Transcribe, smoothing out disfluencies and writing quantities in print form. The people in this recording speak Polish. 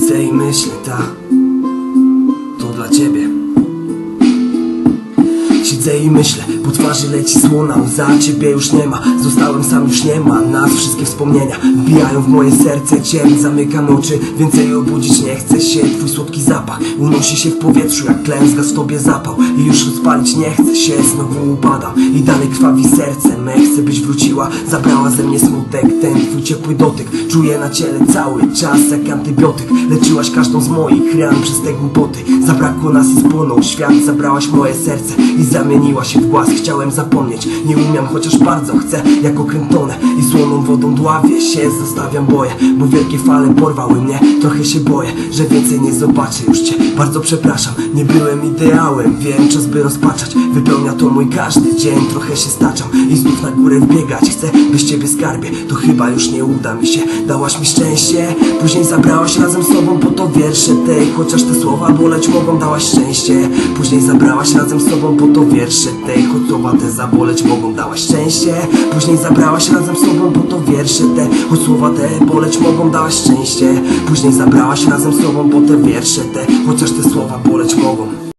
Siedzę i myślę, to dla ciebie. Siedzę i myślę, po twarzy leci słona łza. Ciebie już nie ma, zostałem sam, już nie ma nas. Wszystkie wspomnienia wbijają w moje serce. Cień zamykam oczy, więcej obudzić nie chcę się. Twój słodki zapach unosi się w powietrzu jak tlen, zgasł w tobie zapał i już rozpalić nie chcę się. Znowu upadam i dalej krwawi serce me. Chcę byś wróciła, zabrała ze mnie smutek. Ten twój ciepły dotyk czuję na ciele cały czas jak antybiotyk. Leczyłaś każdą z moich ran przez te głupoty. Zabrakło nas i spłonął świat. Zabrałaś moje serce i zamieniła się w głaz. Chciałem zapomnieć, nie umiem, chociaż bardzo chcę. Jak okrętone i słoną wodą dławię się. Zostawiam boje, bo wielkie fale porwały mnie. Trochę się boję, że więcej nie zobaczę już cię. Bardzo przepraszam, nie byłem ideałem. Wiem, czas by rozpaczać, wypełnia to mój każdy dzień. Trochę się staczam i znów na górę wbiegać chcę, byś ciebie skarbie, to chyba już nie uda mi się. Dałaś mi szczęście, później zabrałaś razem z sobą po to wiersze te. Chociaż te słowa boleć mogą, dałaś szczęście. Później zabrałaś razem z sobą po to wiersze te. Choć słowa te zaboleć mogą, dałaś szczęście. Później zabrałaś razem z sobą po to wiersze te. Choć słowa te boleć mogą, dałaś szczęście. Później zabrałaś razem z sobą po te wiersze te. Chociaż te słowa boleć mogą.